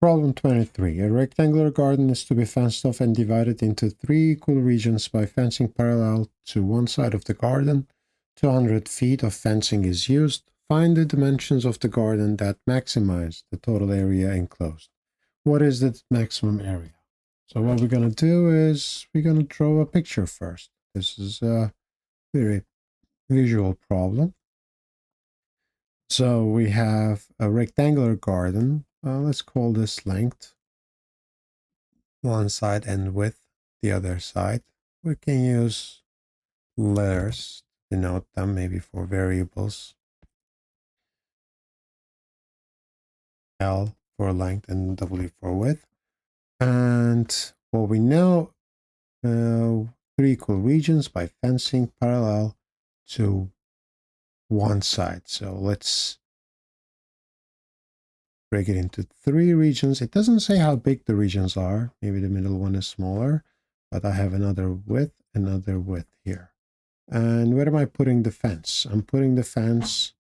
Problem 23. A rectangular garden is to be fenced off and divided into 3 equal regions by fencing parallel to one side of the garden. 200 feet of fencing is used. Find the dimensions of the garden that maximize the total area enclosed. What is the maximum area? So what we're going to do is we're going to draw a picture first. This is a very visual problem. So we have a rectangular garden. Let's call this length one side and width the other side. We can use letters to denote them, maybe for variables. L for length and W for width. And what we know, 3 equal regions by fencing parallel to one side. So let's break it into 3 regions. It doesn't say how big the regions are. Maybe the middle one is smaller, but I have another width here. And where am I putting the fence? I'm putting the fence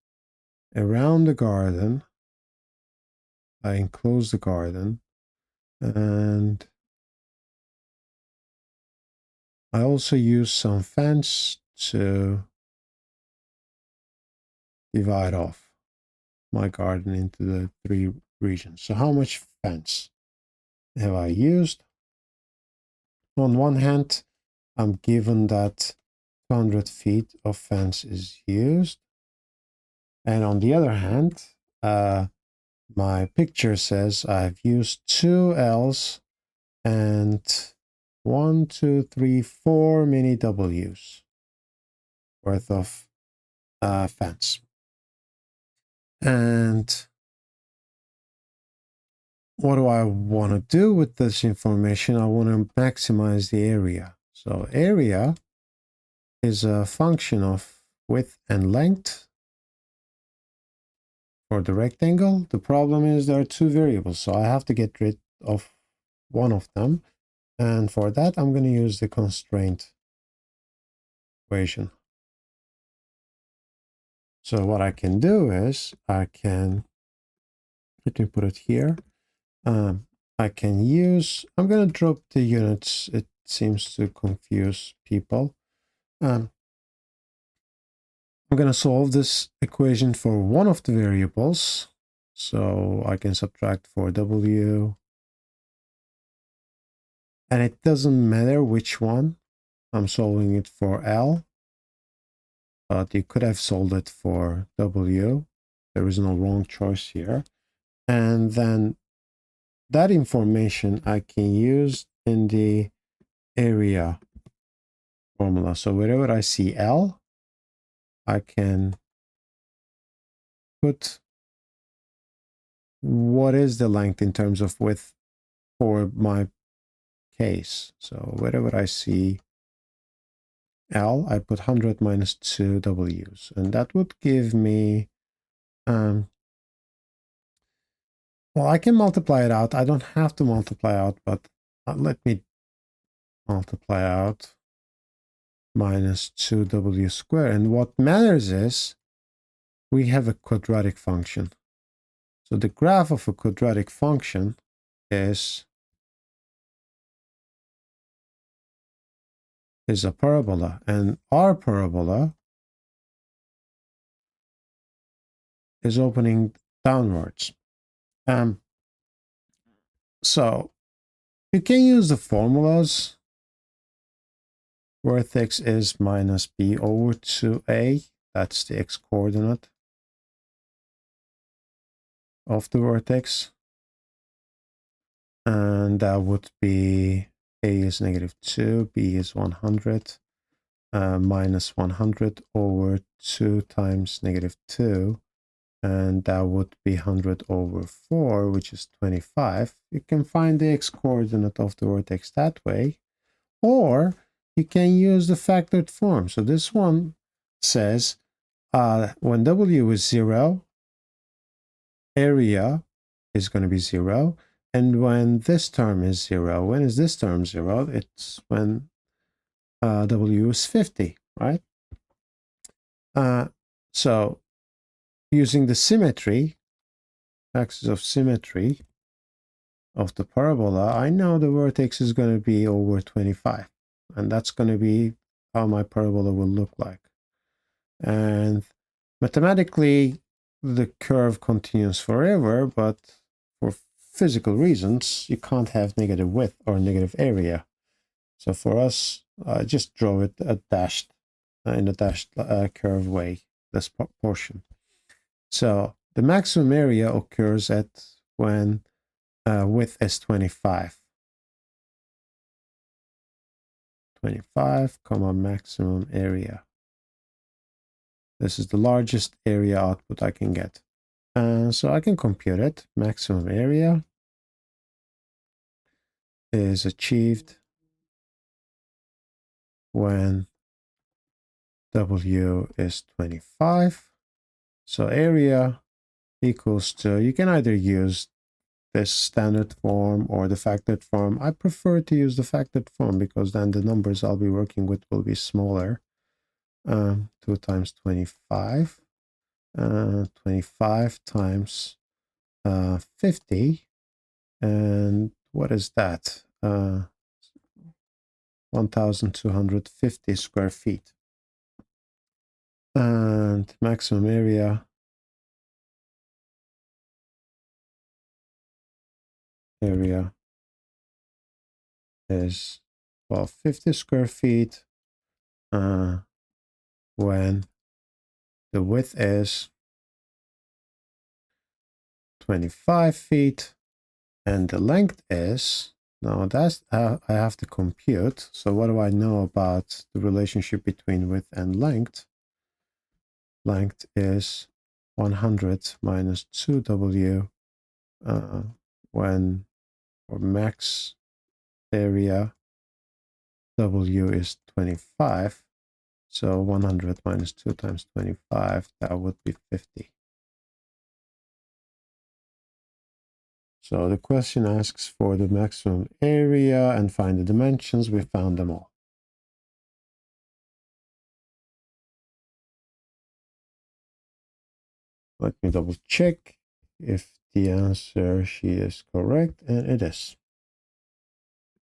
around the garden. I enclose the garden. And I also use some fence to divide off my garden into the 3 regions. So how much fence have I used? On one hand, I'm given that 200 feet of fence is used. And on the other hand, my picture says I've used 2 L's and 1, 2, 3, 4 mini W's worth of fence. And what do I want to do with this information? I want to maximize the area. So area is a function of width and length for the rectangle. The problem is there are 2 variables, so I have to get rid of one of them. And for that, I'm going to use the constraint equation. So what I can do is let me put it here. I can use, I'm going to drop the units. It seems to confuse people. I'm going to solve this equation for one of the variables. So I can subtract for W. And it doesn't matter which one. I'm solving it for L. But you could have solved it for W. There is no wrong choice here. And then that information I can use in the area formula. So wherever I see L, I can put what is the length in terms of width for my case. So wherever I see L, I put 100 minus 2 W's. And that would give me, well, I can multiply it out. I don't have to multiply out, but let me multiply out minus 2W squared. And what matters is we have a quadratic function. So the graph of a quadratic function is a parabola. And our parabola is opening downwards. So you can use the formulas. Vertex is minus b over 2a. That's the x-coordinate of the vertex. And that would be a is negative 2, b is 100, minus 100 over 2 times negative 2. And that would be 100 over 4, which is 25. You can find the x-coordinate of the vertex that way. Or you can use the factored form. So this one says when W is 0, area is going to be 0. And when this term is 0, when is this term 0? It's when W is 50, right? So using the symmetry, axis of symmetry, of the parabola, I know the vertex is going to be over 25. And that's going to be how my parabola will look like. And mathematically, the curve continues forever, but for physical reasons, you can't have negative width or negative area. So for us, I just draw it a dashed in a dashed curve way, this portion. So the maximum area occurs at when width is 25. 25, comma maximum area. This is the largest area output I can get. So I can compute it. Maximum area is achieved when W is 25. So area equals to, you can either use this standard form or the factored form. I prefer to use the factored form because then the numbers I'll be working with will be smaller. 2 times 25. 25 times 50. And what is that? 1,250 square feet. And maximum area is, well, 50 square feet when the width is 25 feet and the length is, now that's I have to compute. So what do I know about the relationship between width and length? Length is 100 minus 2W when, or max area W is 25. So 100 minus 2 times 25, that would be 50. So the question asks for the maximum area and find the dimensions. We found them all. Let me double check if the answer she is correct, and it is.